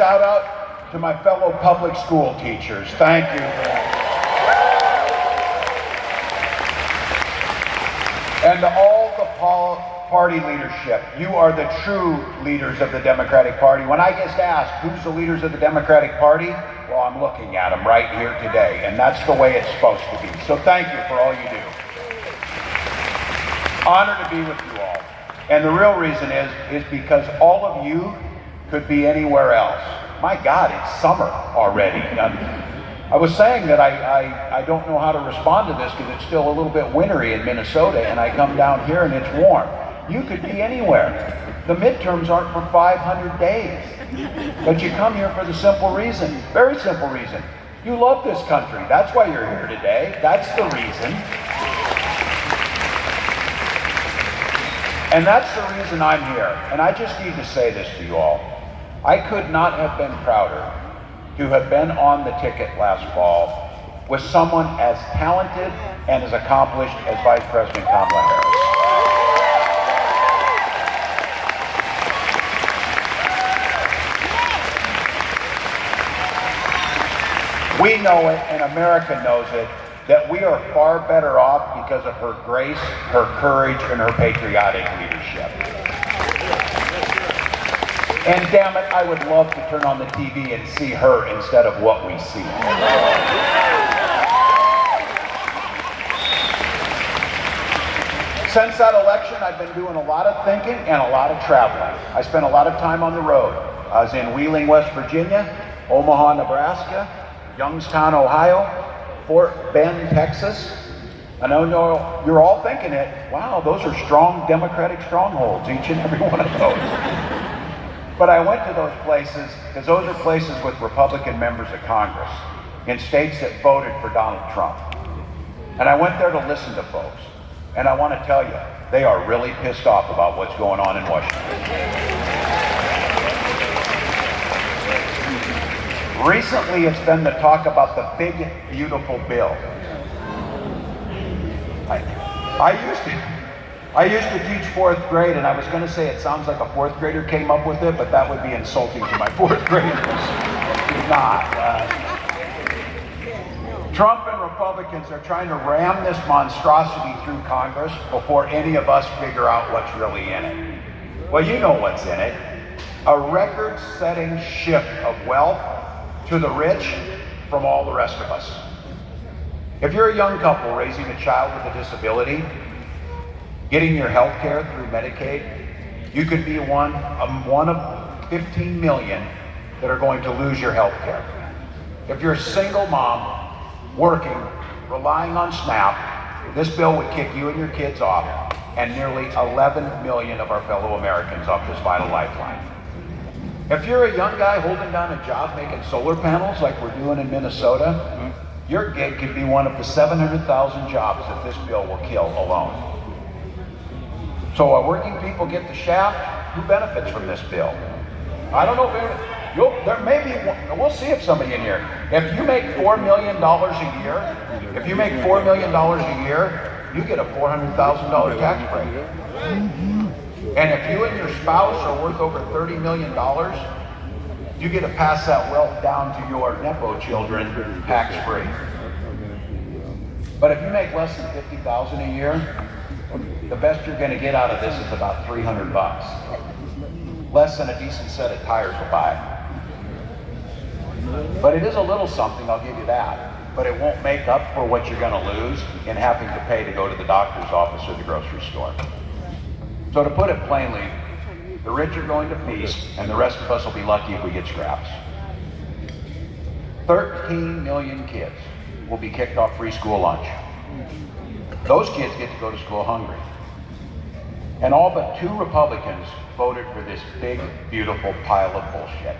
shout out to my fellow public school teachers. Thank you. And to all the party leadership, you are the true leaders of the Democratic Party. When I get asked, who's the leaders of the Democratic Party? Well, I'm looking at them right here today, and that's the way it's supposed to be. So thank you for all you do. Honor to be with you all. And the real reason is because all of you could be anywhere else. My God, it's summer already. I was saying that I don't know how to respond to this because it's still a little bit wintry in Minnesota, and I come down here and it's warm. You could be anywhere. The midterms aren't for 500 days. But you come here for the simple reason, very simple reason. You love this country. That's why you're here today. That's the reason. And that's the reason I'm here. And I just need to say this to you all. I could not have been prouder to have been on the ticket last fall with someone as talented and as accomplished as Vice President Kamala Harris. We know it, and America knows it, that we are far better off because of her grace, her courage, and her patriotic leadership. And damn it, I would love to turn on the TV and see her instead of what we see. Since that election, I've been doing a lot of thinking and a lot of traveling. I spent a lot of time on the road. I was in Wheeling, West Virginia, Omaha, Nebraska, Youngstown, Ohio, Fort Bend, Texas. I know you're all thinking it, wow, those are strong Democratic strongholds, each and every one of those. But I went to those places because those are places with Republican members of Congress in states that voted for Donald Trump. And I went there to listen to folks. And I want to tell you, they are really pissed off about what's going on in Washington. Recently, it's been the talk about the big, beautiful bill. I used to teach fourth grade, and I was going to say it sounds like a fourth grader came up with it, but that would be insulting to my fourth graders. It's not. Trump and Republicans are trying to ram this monstrosity through Congress before any of us figure out what's really in it. Well, you know what's in it. A record-setting shift of wealth to the rich from all the rest of us. If you're a young couple raising a child with a disability, getting your health care through Medicaid, you could be one of 15 million that are going to lose your health care. If you're a single mom working, relying on SNAP, this bill would kick you and your kids off and nearly 11 million of our fellow Americans off this vital lifeline. If you're a young guy holding down a job making solar panels like we're doing in Minnesota, your gig could be one of the 700,000 jobs that this bill will kill alone. So while working people get the shaft, who benefits from this bill? I don't know if there may be, we'll see if somebody in here, if you make $4 million a year, you get a $400,000 tax break. And if you and your spouse are worth over $30 million, you get to pass that wealth down to your Nepo children tax-free. But if you make less than $50,000 a year, the best you're going to get out of this is about $300. Less than a decent set of tires will buy. But it is a little something, I'll give you that. But it won't make up for what you're going to lose in having to pay to go to the doctor's office or the grocery store. So to put it plainly, the rich are going to feast, and the rest of us will be lucky if we get scraps. 13 million kids will be kicked off free school lunch. Those kids get to go to school hungry. And all but 2 Republicans voted for this big, beautiful pile of bullshit.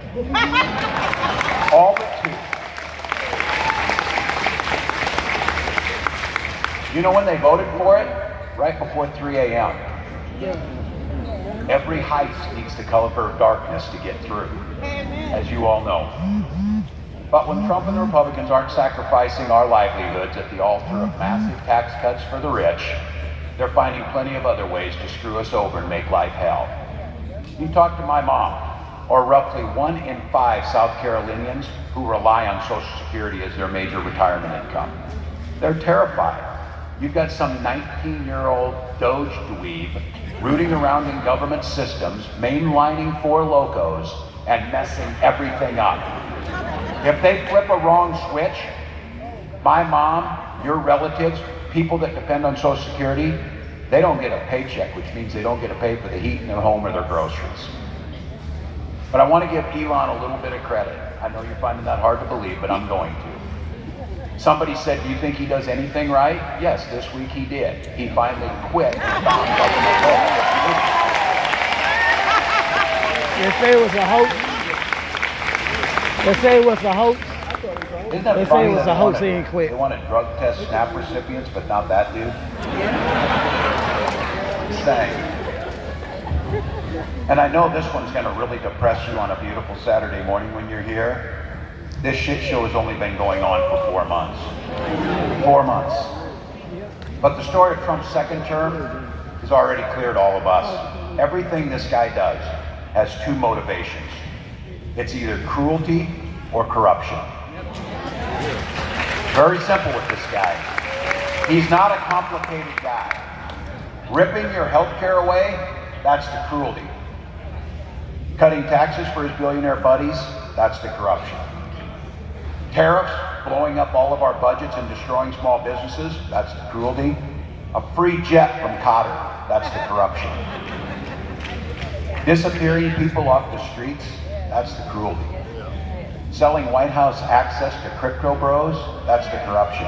All but 2. You know when they voted for it? Right before 3 a.m. Every heist needs the color of darkness to get through, as you all know. But when Trump and the Republicans aren't sacrificing our livelihoods at the altar of massive tax cuts for the rich, they're finding plenty of other ways to screw us over and make life hell. You talk to my mom. or roughly 1 in 5 South Carolinians who rely on Social Security as their major retirement income. They're terrified. You've got some 19-year-old Doge dweeb rooting around in government systems, mainlining Four Locos, and messing everything up. If they flip a wrong switch, my mom, your relatives, people that depend on Social Security, they don't get a paycheck, which means they don't get to pay for the heat in their home or their groceries. But I want to give Elon a little bit of credit. I know you're finding that hard to believe, but I'm going to. Somebody said, do you think he does anything right? Yes, this week he did. He finally quit. They say it was a hoax. They say it was a hoax. Isn't that They funny say it was that a hoax, he ain't quit. They want to drug test SNAP recipients, but not that dude? Dang. And I know this one's going to really depress you on a beautiful Saturday morning when you're here. This shit show has only been going on for 4 months. 4 months. But the story of Trump's second term has already cleared all of us. Everything this guy does has 2 motivations. It's either cruelty or corruption. Very simple with this guy. He's not a complicated guy. Ripping your health care away, that's the cruelty. Cutting taxes for his billionaire buddies, that's the corruption. Tariffs, blowing up all of our budgets and destroying small businesses, that's the cruelty. A free jet from Qatar, that's the corruption. Disappearing people off the streets, that's the cruelty. Selling White House access to crypto bros, that's the corruption.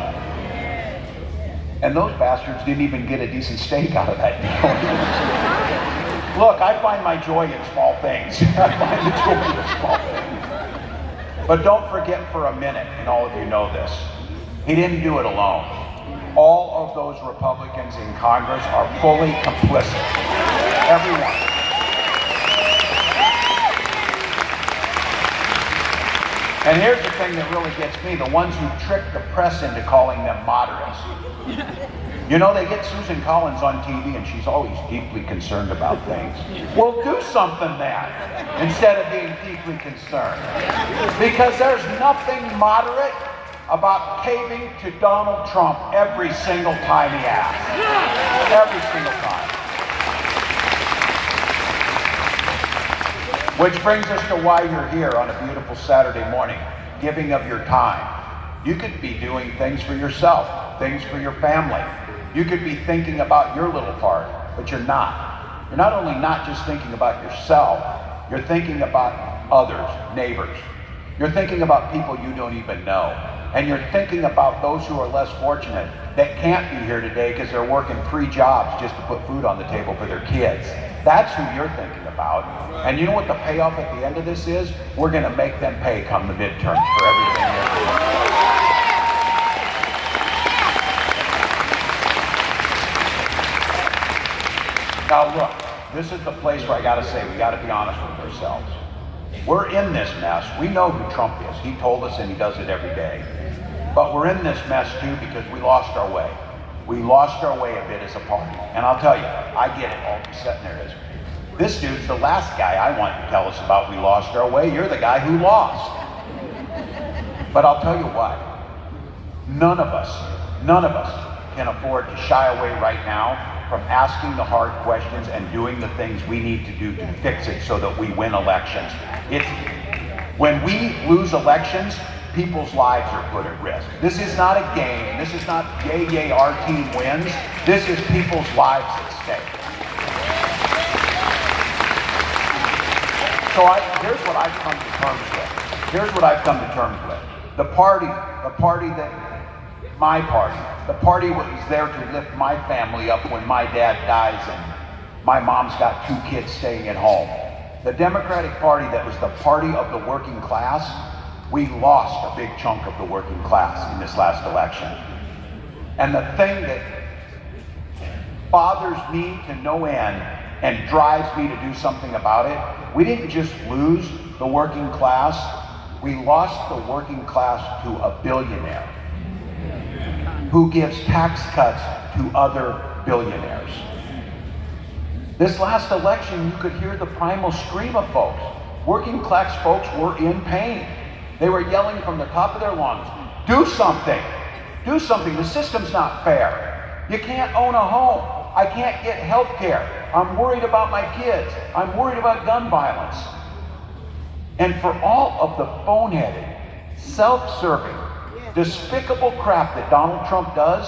And those bastards didn't even get a decent steak out of that deal. Look, I find my joy in small things. I find the joy in small things. But don't forget for a minute, and all of you know this, he didn't do it alone. All of those Republicans in Congress are fully complicit. Everyone. And here's the thing that really gets me, the ones who trick the press into calling them moderates. You know, they get Susan Collins on TV and she's always deeply concerned about things. Well, do something then, instead of being deeply concerned. Because there's nothing moderate about caving to Donald Trump every single time he asks. Every single time. Which brings us to why you're here on a beautiful Saturday morning, giving of your time. You could be doing things for yourself, things for your family. You could be thinking about your little part, but you're not. You're not only not just thinking about yourself, you're thinking about others, neighbors. You're thinking about people you don't even know. And you're thinking about those who are less fortunate that can't be here today because they're working 3 jobs just to put food on the table for their kids. That's who you're thinking about. And you know what the payoff at the end of this is? We're going to make them pay come the midterms for everything they're doing. Now look, this is the place where I got to say we got to be honest with ourselves. We're in this mess. We know who Trump is. He told us and he does it every day. But we're in this mess too because we lost our way. We lost our way a bit as a party. And I'll tell you, I get it. All sitting there is. This dude's the last guy I want to tell us about we lost our way. You're the guy who lost. But I'll tell you what. None of us can afford to shy away right now from asking the hard questions and doing the things we need to do to fix it so that we win elections. When we lose elections, people's lives are put at risk. This is not a game. This is not yay, our team wins. This is people's lives at stake. So here's what I've come to terms with. Here's what I've come to terms with. The party was there to lift my family up when my dad dies and my mom's got 2 kids staying at home. The Democratic Party that was the party of the working class, we lost a big chunk of the working class in this last election. And the thing that bothers me to no end and drives me to do something about it, we didn't just lose the working class, we lost the working class to a billionaire who gives tax cuts to other billionaires. This last election, you could hear the primal scream of folks. Working class folks were in pain. They were yelling from the top of their lungs, do something. Do something. The system's not fair. You can't own a home. I can't get health care. I'm worried about my kids. I'm worried about gun violence. And for all of the boneheaded, self-serving, despicable crap that Donald Trump does,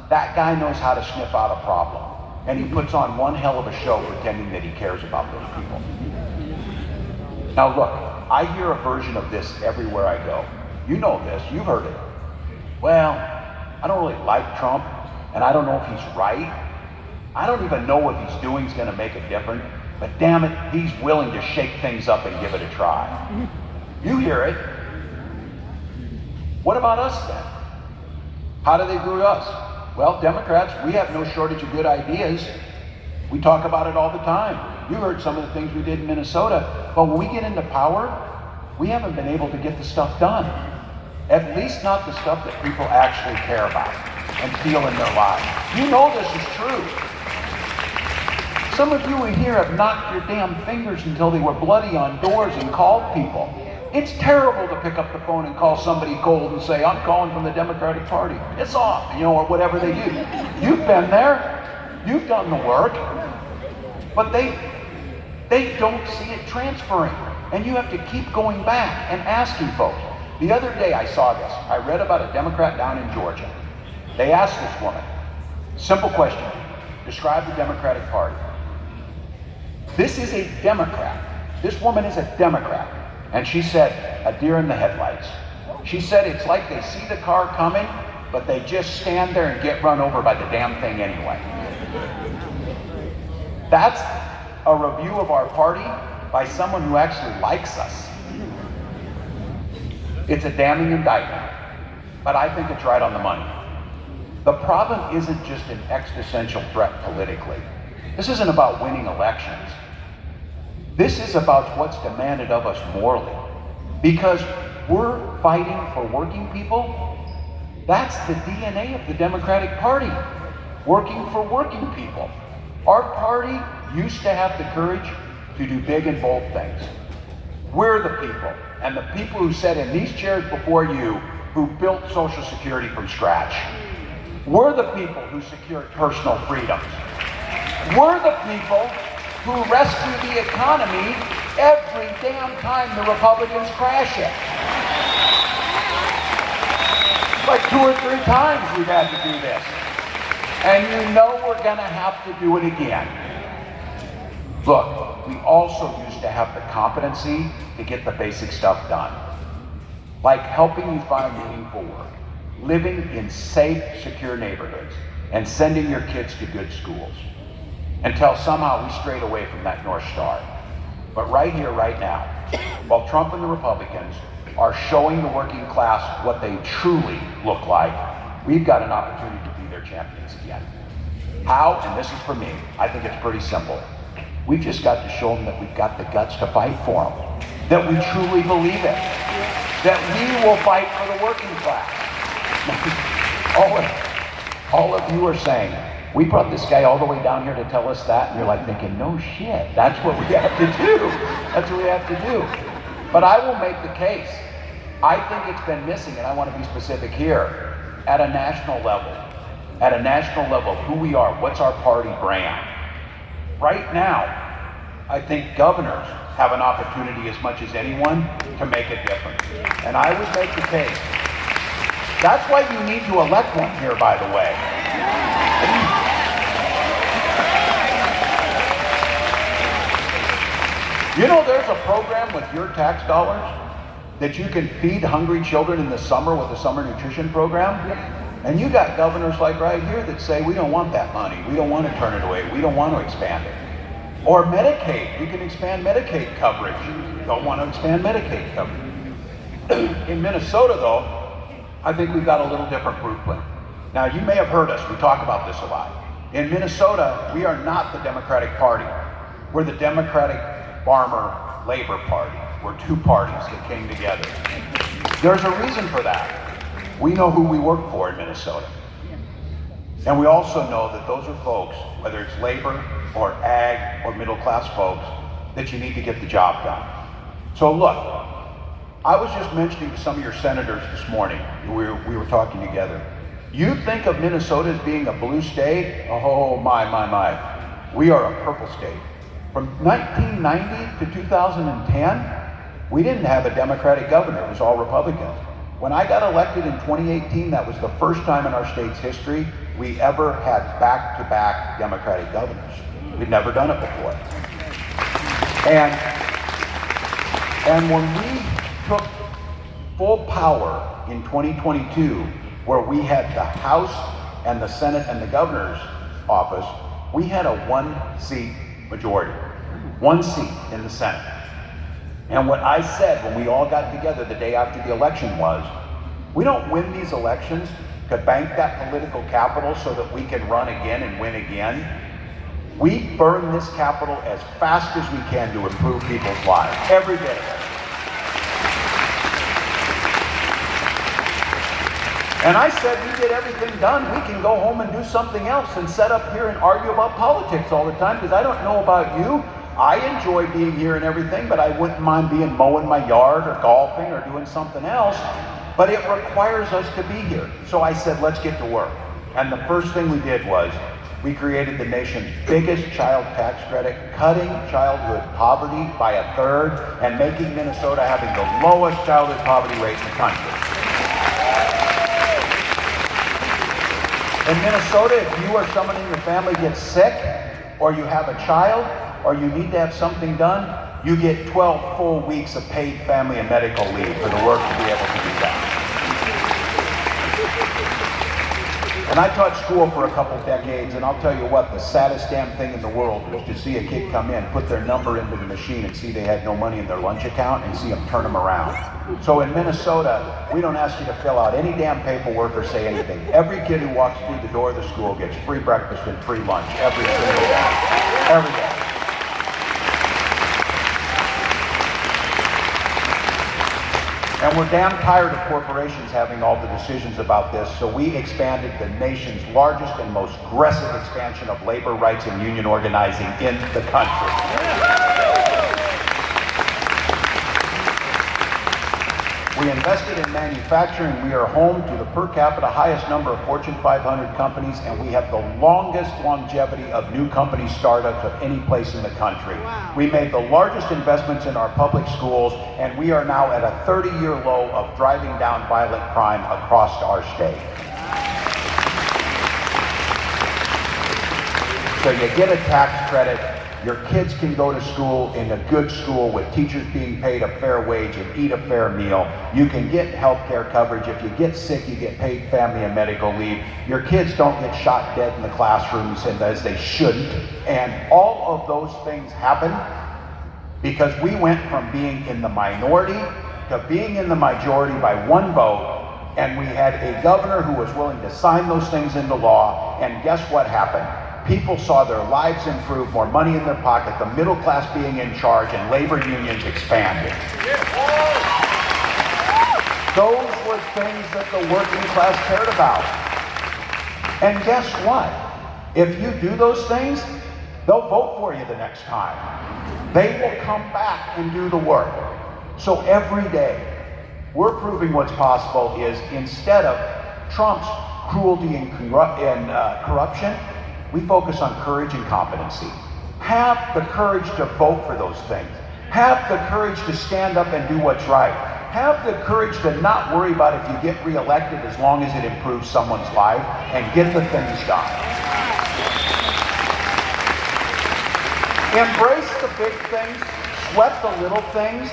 that guy knows how to sniff out a problem. And he puts on one hell of a show pretending that he cares about those people. Now look, I hear a version of this everywhere I go. You know this, you've heard it. Well, I don't really like Trump, and I don't know if he's right. I don't even know what he's doing is going to make a difference, but damn it, he's willing to shake things up and give it a try. You hear it. What about us then? How do they do us? Well, Democrats, we have no shortage of good ideas. We talk about it all the time. You heard some of the things we did in Minnesota, but when we get into power, we haven't been able to get the stuff done. At least not the stuff that people actually care about and feel in their lives. You know this is true. Some of you in here have knocked your damn fingers until they were bloody on doors and called people. It's terrible to pick up the phone and call somebody cold and say, I'm calling from the Democratic Party. It's off, or whatever they do. You've been there. You've done the work. But they don't see it transferring. And you have to keep going back and asking folks. The other day I saw this. I read about a Democrat down in Georgia. They asked this woman, simple question, describe the Democratic Party. This is a Democrat. This woman is a Democrat. And she said, a deer in the headlights. She said it's like they see the car coming, but they just stand there and get run over by the damn thing anyway. That's a review of our party by someone who actually likes us. It's a damning indictment, but I think it's right on the money. The problem isn't just an existential threat politically. This isn't about winning elections. This is about what's demanded of us morally. Because we're fighting for working people. That's the DNA of the Democratic Party. Working for working people. Our party used to have the courage to do big and bold things. We're the people, and the people who sat in these chairs before you who built Social Security from scratch. We're the people who secured personal freedoms. We're the people who rescue the economy every damn time the Republicans crash it. Like 2 or 3 times we've had to do this. And you know we're gonna have to do it again. Look, we also used to have the competency to get the basic stuff done. Like helping you find meaningful work, living in safe, secure neighborhoods, and sending your kids to good schools. Until somehow we strayed away from that North Star. But right here, right now, while Trump and the Republicans are showing the working class what they truly look like, we've got an opportunity to be their champions again. How? And this is for me. I think it's pretty simple. We've just got to show them that we've got the guts to fight for them. That we truly believe it. That we will fight for the working class. all of you are saying, we brought this guy all the way down here to tell us that, and you're like thinking, no shit, that's what we have to do. That's what we have to do. But I will make the case. I think it's been missing, and I want to be specific here, at a national level. At a national level, who we are, what's our party brand. Right now, I think governors have an opportunity as much as anyone to make a difference. And I would make the case. That's why you need to elect one here, by the way. You know there's a program with your tax dollars that you can feed hungry children in the summer with a summer nutrition program? And you got governors like right here that say, we don't want that money. We don't want to turn it away. We don't want to expand it. Or Medicaid. We can expand Medicaid coverage. Don't want to expand Medicaid coverage. In Minnesota, though, I think we've got a little different blueprint. Now, you may have heard us. We talk about this a lot. In Minnesota, we are not the Democratic Party. We're the Democratic Farmer Labor Party. We're 2 parties that came together. There's a reason for that. We know who we work for in Minnesota. And we also know that those are folks, whether it's labor or ag or middle class folks, that you need to get the job done. So look, I was just mentioning to some of your senators this morning, we were talking together. You think of Minnesota as being a blue state? Oh my. We are a purple state. From 1990 to 2010, we didn't have a Democratic governor, it was all Republicans. When I got elected in 2018, that was the first time in our state's history we ever had back-to-back Democratic governors. We'd never done it before. And when we took full power in 2022, where we had the House and the Senate and the governor's office, we had a 1-seat majority, 1 seat in the Senate. And what I said when we all got together the day after the election was, we don't win these elections to bank that political capital so that we can run again and win again. We burn this capital as fast as we can to improve people's lives, every day. And I said, we get everything done, we can go home and do something else and sit up here and argue about politics all the time, because I don't know about you. I enjoy being here and everything, but I wouldn't mind mowing my yard or golfing or doing something else. But it requires us to be here. So I said, let's get to work. And the first thing we did was, we created the nation's biggest child tax credit, cutting childhood poverty by 1/3 and making Minnesota having the lowest childhood poverty rate in the country. In Minnesota, if you or someone in your family gets sick, or you have a child, or you need to have something done, you get 12 full weeks of paid family and medical leave for the work to be able to do that. And I taught school for a couple decades, and I'll tell you what, the saddest damn thing in the world was to see a kid come in, put their number into the machine and see they had no money in their lunch account and see them turn them around. So in Minnesota, we don't ask you to fill out any damn paperwork or say anything. Every kid who walks through the door of the school gets free breakfast and free lunch every single day. Every day. And we're damn tired of corporations having all the decisions about this, so we expanded the nation's largest and most aggressive expansion of labor rights and union organizing in the country. We invested in manufacturing. We are home to the per capita highest number of Fortune 500 companies, and we have the longest longevity of new company startups of any place in the country. Wow. We made the largest investments in our public schools, and we are now at a 30-year low of driving down violent crime across our state. So you get a tax credit. Your kids can go to school in a good school with teachers being paid a fair wage and eat a fair meal. You can get health care coverage. If you get sick, you get paid family and medical leave. Your kids don't get shot dead in the classrooms, and as they shouldn't. And all of those things happen because we went from being in the minority to being in the majority by 1 vote, and we had a governor who was willing to sign those things into law, and guess what happened? People saw their lives improve, more money in their pocket, the middle class being in charge, and labor unions expanded. Those were things that the working class cared about. And guess what? If you do those things, they'll vote for you the next time. They will come back and do the work. So every day, we're proving what's possible is, instead of Trump's cruelty and corruption, we focus on courage and competency. Have the courage to vote for those things. Have the courage to stand up and do what's right. Have the courage to not worry about if you get reelected, as long as it improves someone's life, and get the things done. Embrace the big things, sweat the little things,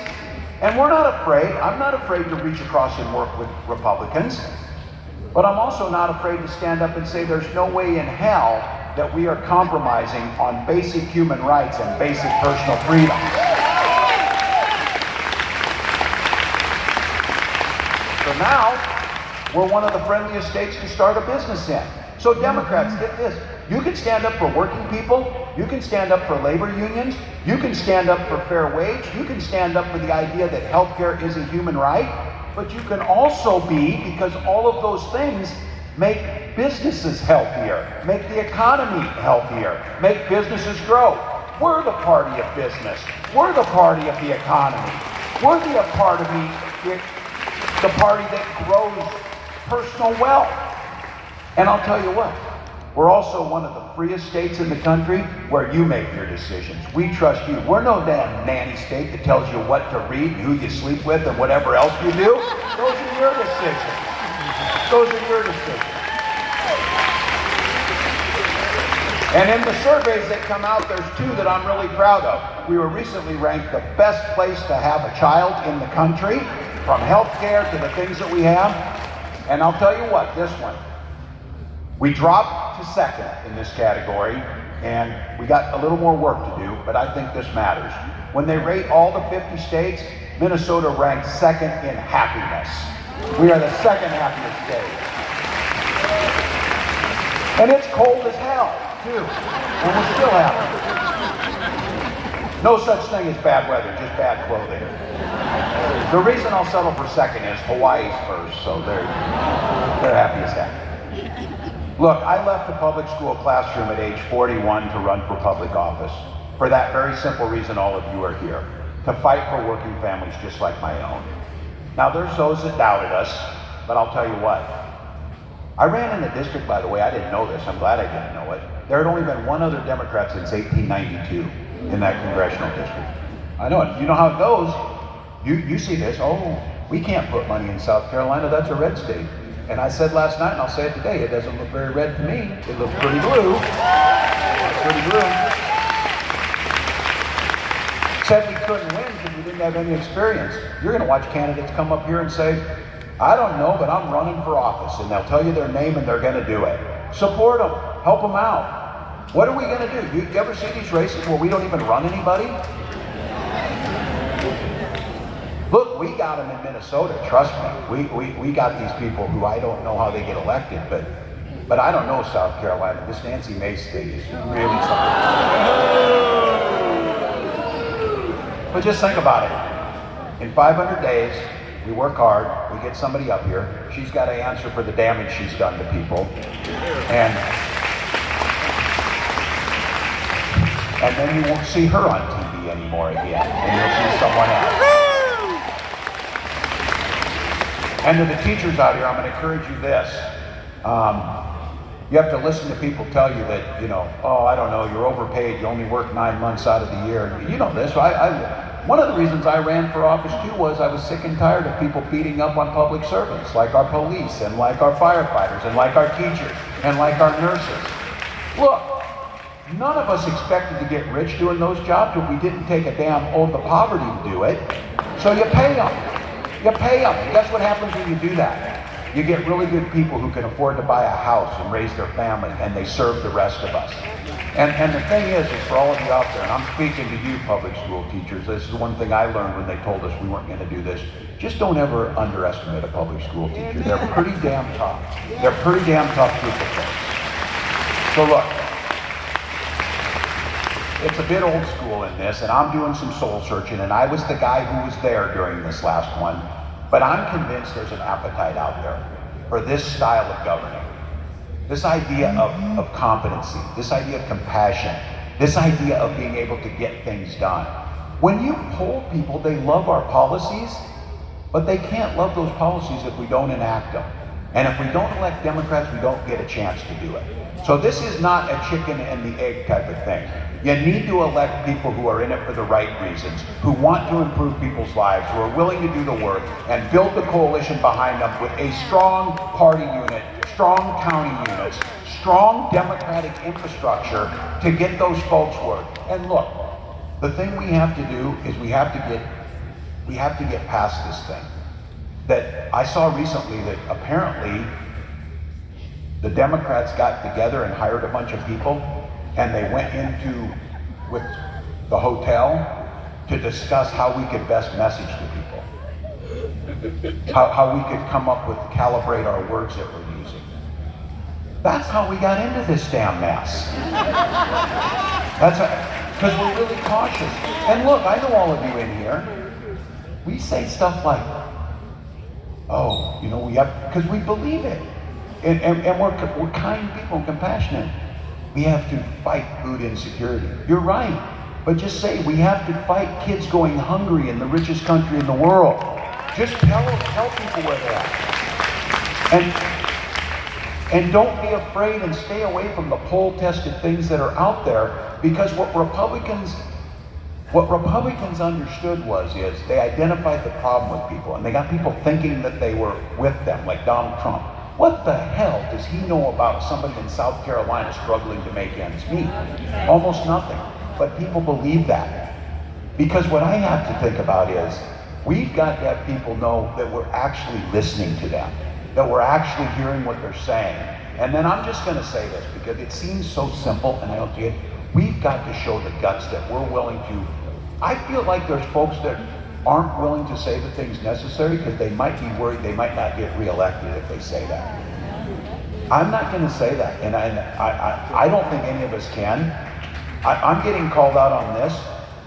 and we're not afraid. I'm not afraid to reach across and work with Republicans, but I'm also not afraid to stand up and say there's no way in hell that we are compromising on basic human rights and basic personal freedom. So now, we're one of the friendliest states to start a business in. So Democrats, get this. You can stand up for working people. You can stand up for labor unions. You can stand up for fair wage. You can stand up for the idea that healthcare is a human right. But you can also be, because all of those things make businesses healthier, make the economy healthier, make businesses grow. We're the party of business. We're the party of the economy. We're the party that grows personal wealth. And I'll tell you what, we're also one of the freest states in the country where you make your decisions. We trust you. We're no damn nanny state that tells you what to read and who you sleep with and whatever else you do. Those are your decisions. Those are your decisions. And in the surveys that come out, there's two that I'm really proud of. We were recently ranked the best place to have a child in the country, from healthcare to the things that we have. And I'll tell you what, this one, we dropped to second in this category, and we got a little more work to do, but I think this matters. When they rate all the 50 states, Minnesota ranks second in happiness. We are the second happiest state. And it's cold as hell, too, and we're still happy. No such thing as bad weather, just bad clothing. The reason I'll settle for second is Hawaii's first, so they're happy as heck. Look, I left the public school classroom at age 41 to run for public office. For that very simple reason all of you are here, to fight for working families just like my own. Now there's those that doubted us, but I'll tell you what. I ran in the district, by the way, I didn't know this, I'm glad I didn't know it. There had only been one other Democrat since 1892 in that congressional district. I know it, you know how it goes. You see this, oh, we can't put money in South Carolina, that's a red state. And I said last night, and I'll say it today, it doesn't look very red to me. It looks pretty blue. Pretty blue. Said we couldn't win because we didn't have any experience. You're going to watch candidates come up here and say, I don't know, but I'm running for office. And they'll tell you their name and they're going to do it. Support them. Help them out. What are we going to do? You ever see these races where we don't even run anybody? Look, we got them in Minnesota, trust me. We got these people who I don't know how they get elected, but I don't know South Carolina. This Nancy Mace state is really something. But just think about it. In 500 days, we work hard, we get somebody up here, she's got to answer for the damage she's done to people, and then you won't see her on TV anymore again, and you'll see someone else. And to the teachers out here, I'm going to encourage you this. You have to listen to people tell you that, oh, I don't know, you're overpaid, you only work 9 months out of the year. You know this. One of the reasons I ran for office too was I was sick and tired of people beating up on public servants, like our police, and like our firefighters, and like our teachers, and like our nurses. Look, none of us expected to get rich doing those jobs, but we didn't take a damn oath of poverty to do it. So you pay them. You pay them. And guess what happens when you do that? You get really good people who can afford to buy a house and raise their family, and they serve the rest of us. And the thing is for all of you out there, and I'm speaking to you public school teachers, this is one thing I learned when they told us we weren't going to do this. Just don't ever underestimate a public school teacher. They're pretty damn tough. They're pretty damn tough group of folks. So look, it's a bit old school in this, and I'm doing some soul searching, and I was the guy who was there during this last one. But I'm convinced there's an appetite out there for this style of governing. This idea of competency, this idea of compassion, this idea of being able to get things done. When you poll people, they love our policies, but they can't love those policies if we don't enact them. And if we don't elect Democrats, we don't get a chance to do it. So this is not a chicken and the egg type of thing. You need to elect people who are in it for the right reasons, who want to improve people's lives, who are willing to do the work, and build the coalition behind them with a strong party unit, strong county units, strong democratic infrastructure to get those folks work. And look, the thing we have to do is we have to get past this thing. That I saw recently that apparently the Democrats got together and hired a bunch of people, and they went with the hotel to discuss how we could best message to people, how we could come up with, calibrate our words that we're using. That's how we got into this damn mess. Because we're really cautious. And look, I know all of you in here, we say stuff like, oh, we have, because we believe it. And we're kind people and compassionate. We have to fight food insecurity. You're right. but just say we have to fight kids going hungry in the richest country in the world. Just tell people where they're at. And don't be afraid and stay away from the poll-tested things that are out there, because what Republicans understood is they identified the problem with people, and they got people thinking that they were with them, like Donald Trump. What the hell does he know about somebody in South Carolina struggling to make ends meet? Almost nothing. But people believe that. Because what I have to think about is, we've got to have people know that we're actually listening to them, that we're actually hearing what they're saying. And then I'm just going to say this, because it seems so simple, and I don't see it. We've got to show the guts that we're willing to. I feel like there's folks that aren't willing to say the things necessary because they might be worried they might not get reelected if they say that. I'm not going to say that, and I don't think any of us can. I'm getting called out on this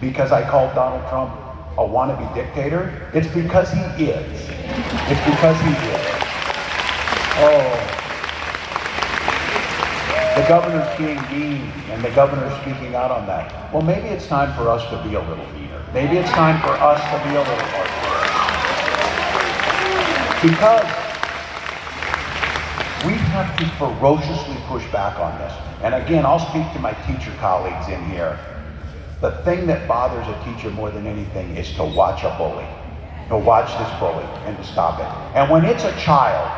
because I called Donald Trump a wannabe dictator. It's because he is. It's because he is. Oh. The governor's being mean, and the governor's speaking out on that. Well, maybe it's time for us to be a little meaner. Maybe it's time for us to be a little more firm. Because we have to ferociously push back on this. And again, I'll speak to my teacher colleagues in here. The thing that bothers a teacher more than anything is to watch a bully, to watch this bully, and to stop it. And when it's a child,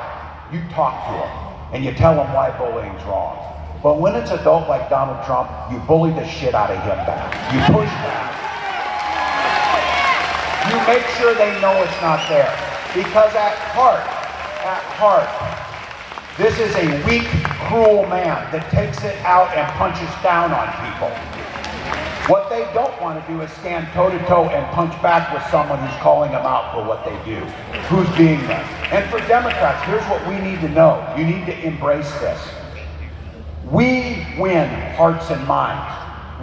you talk to them, and you tell them why bullying's wrong. But when it's adult like Donald Trump, you bully the shit out of him back. You push back. You make sure they know it's not there. Because at heart, this is a weak, cruel man that takes it out and punches down on people. What they don't want to do is stand toe-to-toe and punch back with someone who's calling them out for what they do, who's being them. And for Democrats, here's what we need to know. You need to embrace this. We win hearts and minds.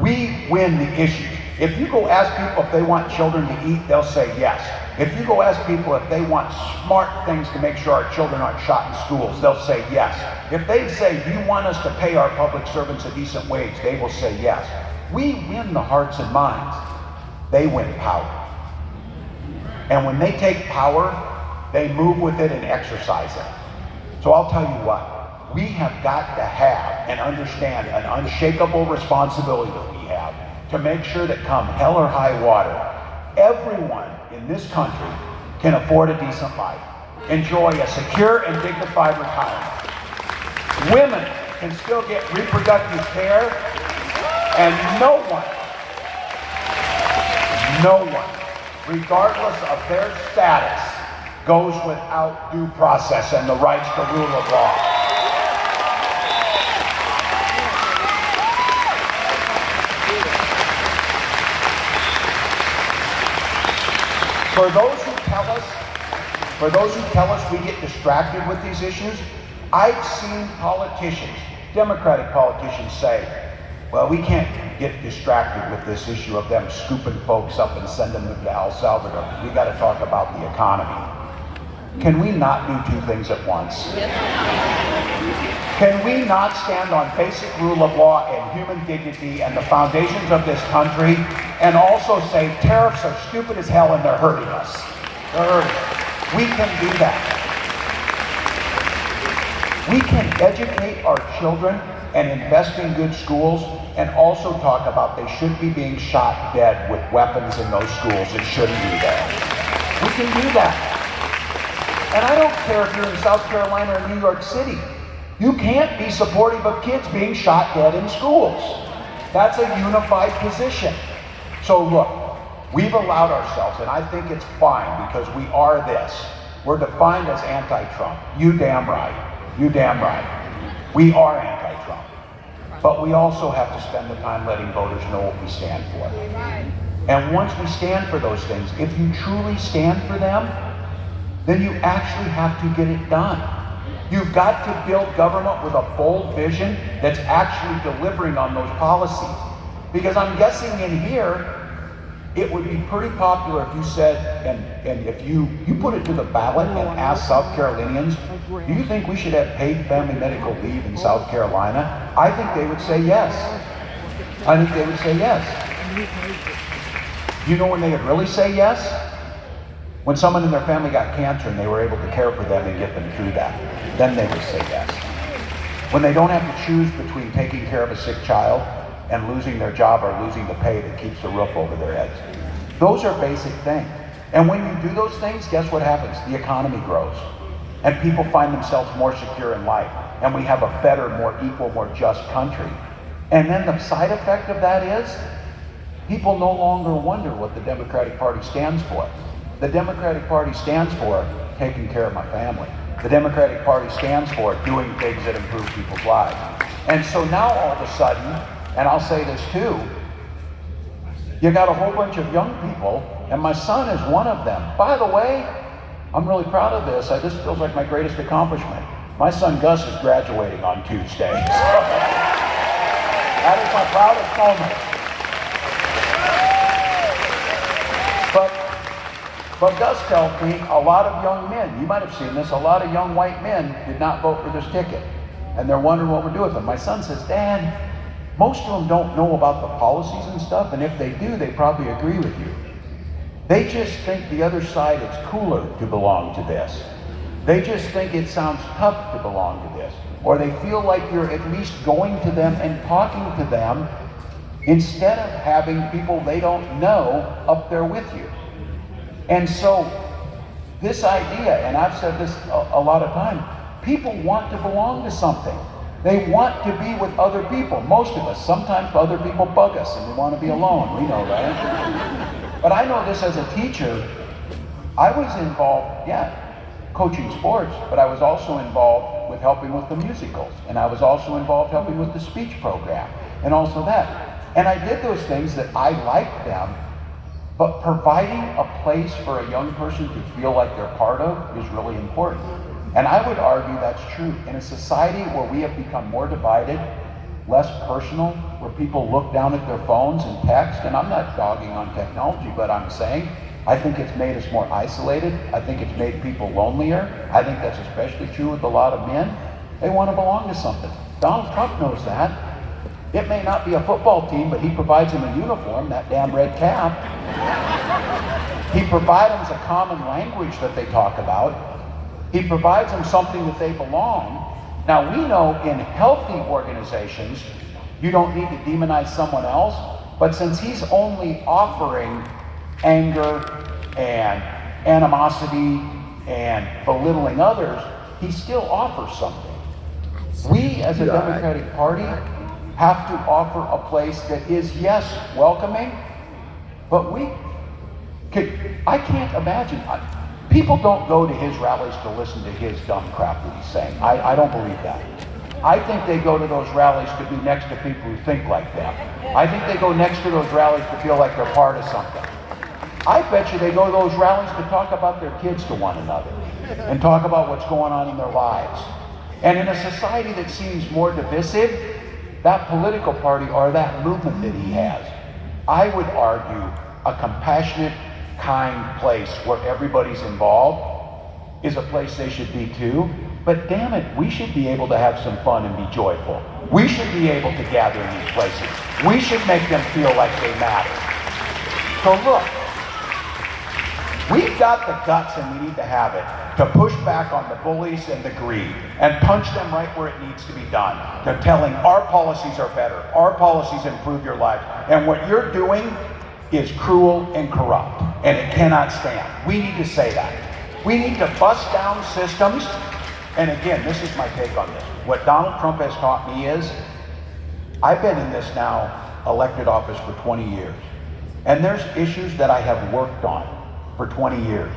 We win the issues. If you go ask people if they want children to eat, they'll say yes. If you go ask people if they want smart things to make sure our children aren't shot in schools, they'll say yes. If they say, do you want us to pay our public servants a decent wage, they will say yes. We win the hearts and minds. They win power. And when they take power, they move with it and exercise it. So I'll tell you what. We have got to have and understand an unshakable responsibility that we have to make sure that come hell or high water, everyone in this country can afford a decent life, enjoy a secure and dignified retirement. Women can still get reproductive care, and no one, regardless of their status, goes without due process and the rights to rule of law. For those who tell us we get distracted with these issues, I've seen politicians, Democratic politicians say, well, we can't get distracted with this issue of them scooping folks up and sending them to El Salvador. We got to talk about the economy. Can we not do two things at once? Can we not stand on basic rule of law and human dignity and the foundations of this country and also say tariffs are stupid as hell and they're hurting us? They're hurting us. We can do that. We can educate our children and invest in good schools and also talk about they should be being shot dead with weapons in those schools. It shouldn't be there. We can do that. And I don't care if you're in South Carolina or New York City. You can't be supportive of kids being shot dead in schools. That's a unified position. So look, we've allowed ourselves, and I think it's fine because we are this. We're defined as anti-Trump. You damn right. You damn right. We are anti-Trump. But we also have to spend the time letting voters know what we stand for. And once we stand for those things, if you truly stand for them, then you actually have to get it done. You've got to build government with a bold vision that's actually delivering on those policies. Because I'm guessing in here, it would be pretty popular if you said, and if you put it to the ballot and asked South Carolinians, do you think we should have paid family medical leave in South Carolina? I think they would say yes. I think they would say yes. You know when they would really say yes? When someone in their family got cancer and they were able to care for them and get them through that. Then they would say yes. When they don't have to choose between taking care of a sick child and losing their job or losing the pay that keeps the roof over their heads. Those are basic things. And when you do those things, guess what happens? The economy grows. And people find themselves more secure in life. And we have a better, more equal, more just country. And then the side effect of that is people no longer wonder what the Democratic Party stands for. The Democratic Party stands for taking care of my family. The Democratic Party stands for doing things that improve people's lives. And so now all of a sudden, and I'll say this too, you got a whole bunch of young people, and my son is one of them. By the way, I'm really proud of this. This feels like my greatest accomplishment. My son Gus is graduating on Tuesday. That is my proudest moment. But Gus tells me a lot of young men, you might have seen this, a lot of young white men did not vote for this ticket. And they're wondering what we're doing with them. My son says, Dad, most of them don't know about the policies and stuff, and if they do, they probably agree with you. They just think the other side is cooler to belong to this. They just think it sounds tough to belong to this. Or they feel like you're at least going to them and talking to them instead of having people they don't know up there with you. And so this idea, and I've said this a lot of times, people want to belong to something. They want to be with other people. Most of us, sometimes other people bug us and we want to be alone. We know that. But I know this as a teacher. I was involved, coaching sports, but I was also involved with helping with the musicals. And I was also involved helping with the speech program and also that. And I did those things that I liked them, but providing a place for a young person to feel like they're part of is really important. And I would argue that's true. In a society where we have become more divided, less personal, where people look down at their phones and text, and I'm not dogging on technology, but I'm saying I think it's made us more isolated. I think it's made people lonelier. I think that's especially true with a lot of men. They want to belong to something. Donald Trump knows that. It may not be a football team, but he provides them a uniform, that damn red cap. He provides them a common language that they talk about. He provides them something that they belong. Now we know in healthy organizations, you don't need to demonize someone else, but since he's only offering anger and animosity and belittling others, he still offers something. We as a Democratic Party have to offer a place that is, yes, welcoming, but I can't imagine. People don't go to his rallies to listen to his dumb crap that he's saying. I don't believe that. I think they go to those rallies to be next to people who think like them. I think they go next to those rallies to feel like they're part of something. I bet you they go to those rallies to talk about their kids to one another and talk about what's going on in their lives. And in a society that seems more divisive, that political party or that movement that he has, I would argue a compassionate, kind place where everybody's involved is a place they should be too. But damn it, we should be able to have some fun and be joyful. We should be able to gather in these places. We should make them feel like they matter. So look, we've got the guts, and we need to have it, to push back on the bullies and the greed and punch them right where it needs to be done. They're telling our policies are better, our policies improve your life, and what you're doing is cruel and corrupt, and it cannot stand. We need to say that. We need to bust down systems, and again, this is my take on this. What Donald Trump has taught me is, I've been in this now elected office for 20 years, and there's issues that I have worked on for 20 years.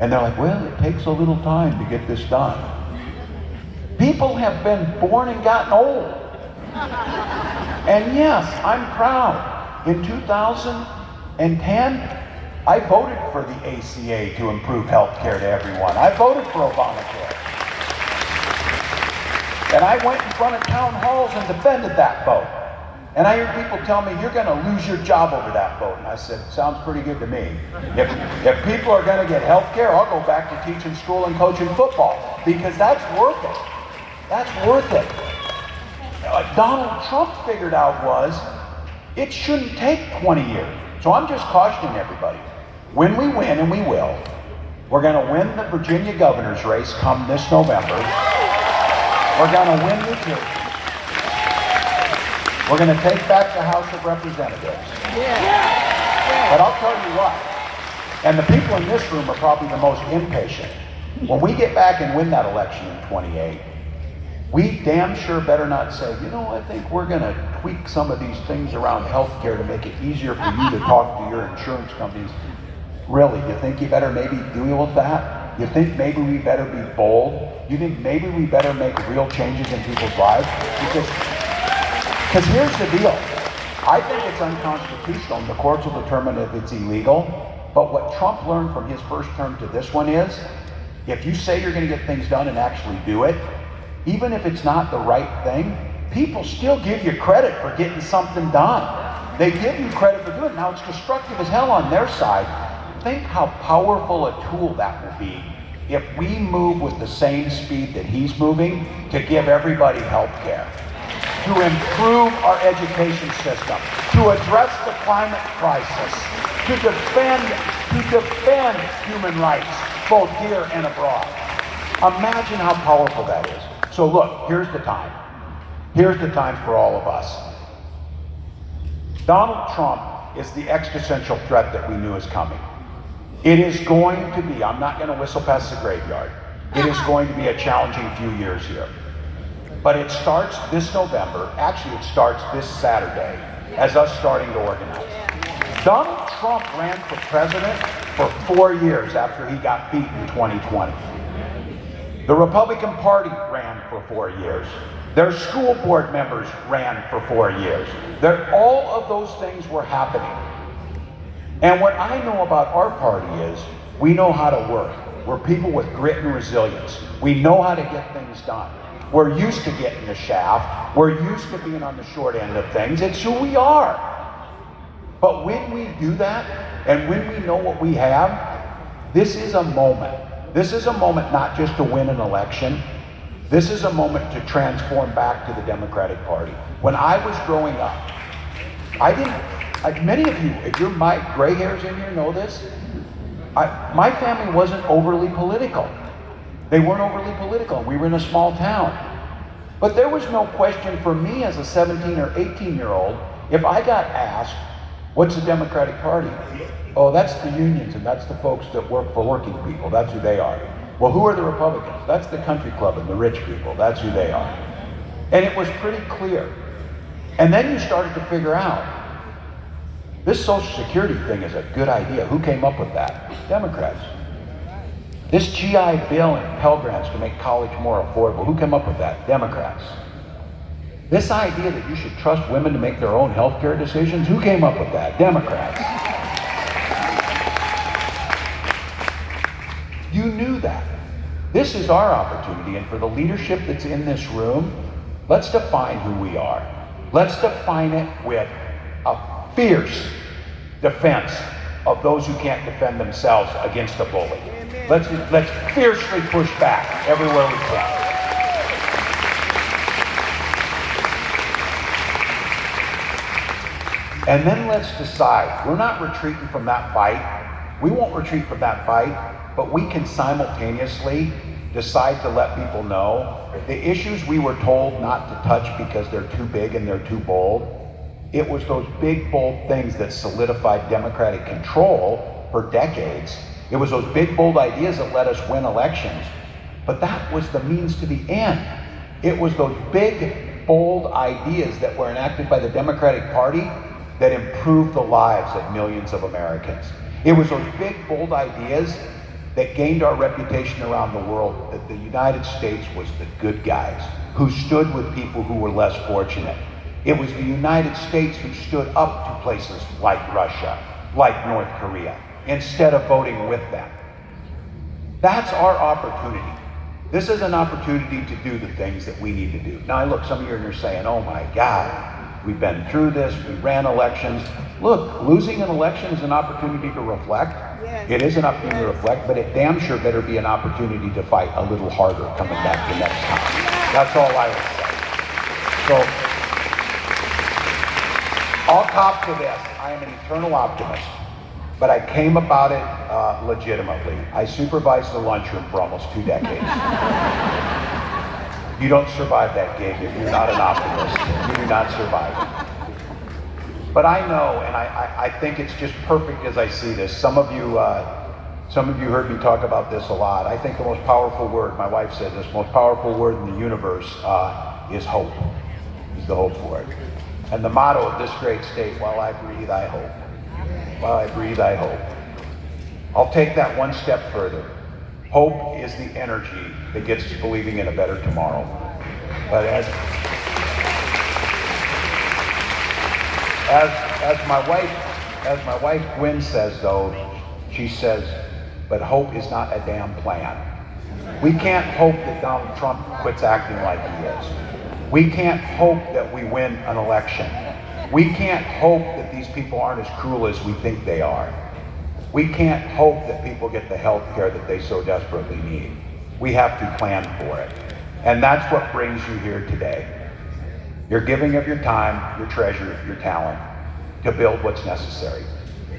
And they're like, well, it takes a little time to get this done. People have been born and gotten old. And yes, I'm proud. In 2010, I voted for the ACA to improve health care to everyone. I voted for Obamacare. And I went in front of town halls and defended that vote. And I hear people tell me, you're going to lose your job over that vote. And I said, sounds pretty good to me. If people are going to get health care, I'll go back to teaching school and coaching football, because that's worth it. That's worth it. What Donald Trump figured out was, It shouldn't take 20 years. So I'm just cautioning everybody. When we win, and we will, we're going to win the Virginia governor's race come this November. We're going to win New Jersey. We're going to take back the House of Representatives. But I'll tell you what, and the people in this room are probably the most impatient. When we get back and win that election in 28, we damn sure better not say, you know, I think we're going to tweak some of these things around healthcare to make it easier for you to talk to your insurance companies. Really, you think you better maybe deal with that? You think maybe we better be bold? You think maybe we better make real changes in people's lives? Because here's the deal. I think it's unconstitutional, and the courts will determine if it's illegal. But what Trump learned from his first term to this one is, if you say you're going to get things done and actually do it, even if it's not the right thing, people still give you credit for getting something done. They give you credit for doing it. Now, it's destructive as hell on their side. Think how powerful a tool that will be if we move with the same speed that he's moving to give everybody health care, to improve our education system, to address the climate crisis, to defend human rights, both here and abroad. Imagine how powerful that is. So look, here's the time. Here's the time for all of us. Donald Trump is the existential threat that we knew is coming. It is going to be, I'm not going to whistle past the graveyard, it is going to be a challenging few years here. But it starts this November, actually it starts this Saturday, as us starting to organize. Donald Trump ran for president for 4 years after he got beat in 2020. The Republican Party ran for 4 years. Their school board members ran for 4 years. All of those things were happening. And what I know about our party is we know how to work. We're people with grit and resilience. We know how to get things done. We're used to getting the shaft. We're used to being on the short end of things. It's who we are. But when we do that, and when we know what we have, this is a moment. This is a moment not just to win an election. This is a moment to transform back to the Democratic Party. When I was growing up, many of you, if you're my gray hairs in here, know this. My family wasn't overly political. They weren't overly political. We were in a small town. But there was no question for me as a 17 or 18-year-old, if I got asked, what's the Democratic Party? Oh, that's the unions and that's the folks that work for working people. That's who they are. Well, who are the Republicans? That's the country club and the rich people. That's who they are. And it was pretty clear. And then you started to figure out, this Social Security thing is a good idea. Who came up with that? Democrats. This GI Bill and Pell Grants to make college more affordable. Who came up with that? Democrats. This idea that you should trust women to make their own health care decisions. Who came up with that? Democrats. You knew that. This is our opportunity, and for the leadership that's in this room, let's define who we are. Let's define it with a fierce defense of those who can't defend themselves against a bully. Let's fiercely push back everywhere we can. And then let's decide. We're not retreating from that fight. We won't retreat from that fight, but we can simultaneously decide to let people know the issues we were told not to touch because they're too big and they're too bold. It was those big, bold things that solidified Democratic control for decades. It was those big, bold ideas that let us win elections. But that was the means to the end. It was those big, bold ideas that were enacted by the Democratic Party that improved the lives of millions of Americans. It was those big, bold ideas that gained our reputation around the world that the United States was the good guys who stood with people who were less fortunate. It was the United States who stood up to places like Russia, like North Korea, instead of voting with them. That's our opportunity. This is an opportunity to do the things that we need to do. Now, look, some of you are saying, oh my God, we've been through this, we ran elections. Look, losing an election is an opportunity to reflect. Yes. It is an opportunity to reflect, but it damn sure better be an opportunity to fight a little harder coming back the next time. That's all I would say. So, I'll cop to this. I am an eternal optimist, but I came about it legitimately. I supervised the lunchroom for almost 2 decades. You don't survive that gig if you're not an optimist. You do not survive it. But I know, and I think it's just perfect as I see this. Some of you heard me talk about this a lot. I think the most powerful word, my wife said this, most powerful word in the universe is hope. Is the hope word. And the motto of this great state, while I breathe, I hope. While I breathe, I hope. I'll take that one step further. Hope is the energy that gets us believing in a better tomorrow. But as my wife Gwen says, though, she says, but hope is not a damn plan. We can't hope that Donald Trump quits acting like he is. We can't hope that we win an election. We can't hope that these people aren't as cruel as we think they are. We can't hope that people get the health care that they so desperately need. We have to plan for it. And that's what brings you here today. You're giving of your time, your treasure, your talent to build what's necessary.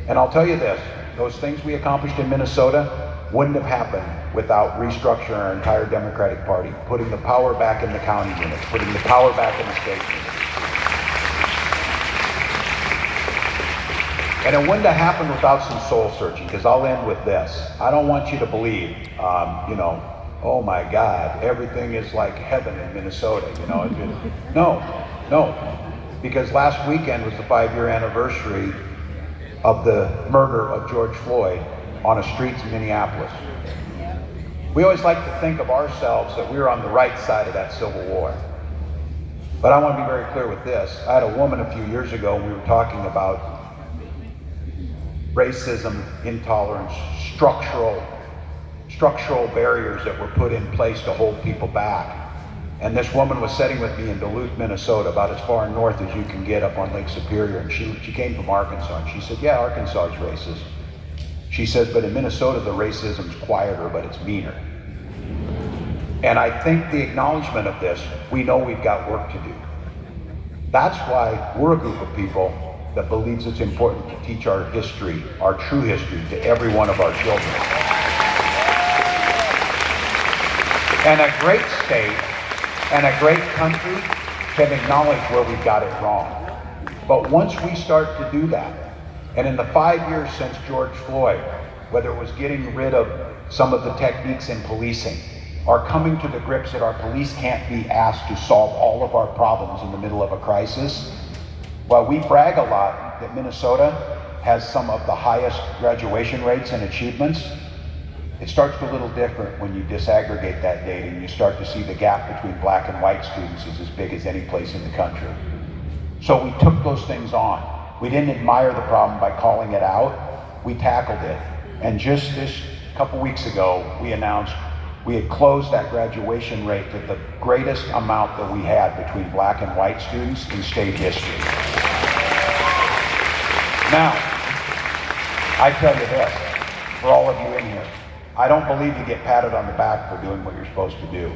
And I'll tell you this, those things we accomplished in Minnesota wouldn't have happened without restructuring our entire Democratic Party, putting the power back in the county units, putting the power back in the state units. And it wouldn't have happened without some soul searching, because I'll end with this. I don't want you to believe, oh my God, everything is like heaven in Minnesota, No. Because last weekend was the 5-year anniversary of the murder of George Floyd on the streets of Minneapolis. We always like to think of ourselves that we're on the right side of that Civil War. But I want to be very clear with this. I had a woman a few years ago, we were talking about racism, intolerance, structural barriers that were put in place to hold people back. And this woman was sitting with me in Duluth, Minnesota, about as far north as you can get up on Lake Superior. And she came from Arkansas. And she said, yeah, Arkansas is racist. She says, but in Minnesota, the racism's quieter, but it's meaner. And I think the acknowledgement of this, we know we've got work to do. That's why we're a group of people that believes it's important to teach our history, our true history, to every one of our children. And a great state and a great country can acknowledge where we got it wrong. But once we start to do that, and in the 5 years since George Floyd, whether it was getting rid of some of the techniques in policing, or coming to the grips that our police can't be asked to solve all of our problems in the middle of a crisis, while we brag a lot that Minnesota has some of the highest graduation rates and achievements, it starts to be a little different when you disaggregate that data and you start to see the gap between black and white students is as big as any place in the country. So we took those things on. We didn't admire the problem by calling it out, we tackled it. And just this couple weeks ago, we announced we had closed that graduation rate to the greatest amount that we had between black and white students in state history. Now, I tell you this, for all of you in here, I don't believe you get patted on the back for doing what you're supposed to do.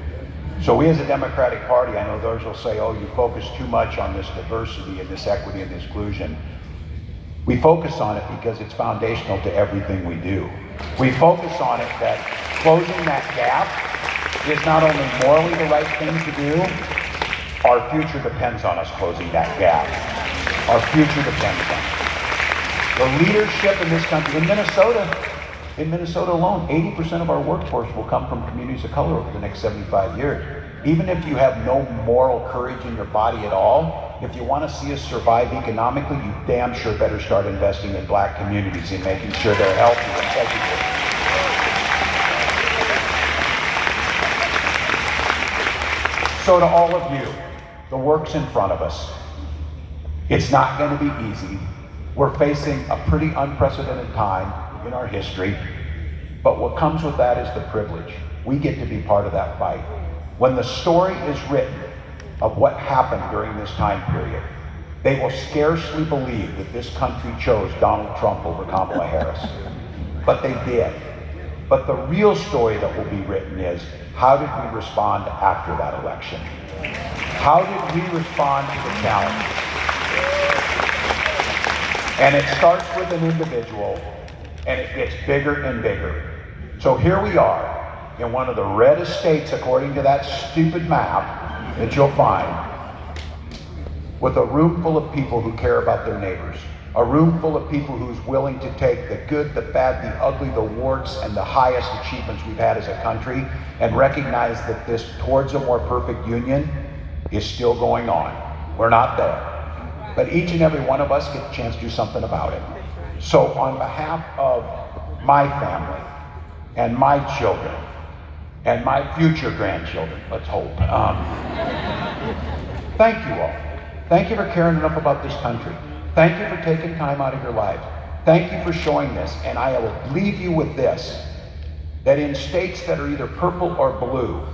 So we as a Democratic Party, I know those will say, oh, you focus too much on this diversity and this equity and this inclusion. We focus on it because it's foundational to everything we do. We focus on it that closing that gap is not only morally the right thing to do, our future depends on us closing that gap. Our future depends on it. The leadership in this country, in Minnesota alone, 80% of our workforce will come from communities of color over the next 75 years. Even if you have no moral courage in your body at all, if you want to see us survive economically, you damn sure better start investing in black communities and making sure they're healthy and educated. So to all of you, the work's in front of us. It's not going to be easy. We're facing a pretty unprecedented time in our history, but what comes with that is the privilege. We get to be part of that fight. When the story is written of what happened during this time period, they will scarcely believe that this country chose Donald Trump over Kamala Harris. But they did. But the real story that will be written is, how did we respond after that election? How did we respond to the challenge? And it starts with an individual, and it gets bigger and bigger. So here we are in one of the reddest states, according to that stupid map that you'll find, with a room full of people who care about their neighbors. A room full of people who's willing to take the good, the bad, the ugly, the warts, and the highest achievements we've had as a country and recognize that this towards a more perfect union is still going on. We're not there. But each and every one of us get a chance to do something about it. So on behalf of my family and my children and my future grandchildren, let's hope, thank you all. Thank you for caring enough about this country. Thank you for taking time out of your life. Thank you for showing this. And I will leave you with this, that in states that are either purple or blue,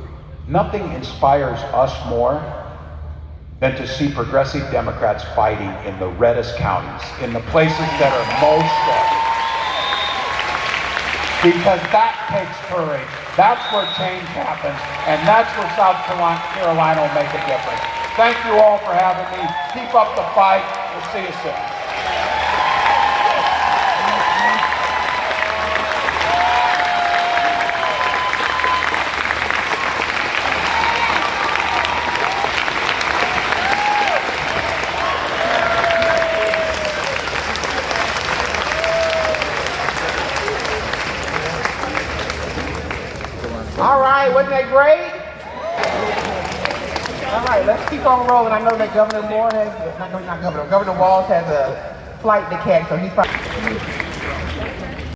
nothing inspires us more than to see progressive Democrats fighting in the reddest counties, in the places that are most red. Because that takes courage. That's where change happens, and that's where South Carolina will make a difference. Thank you all for having me. Keep up the fight. We'll see you soon. All right, wasn't that great? All right, let's keep on rolling. I know that Governor Walz has a flight to catch, so he's probably...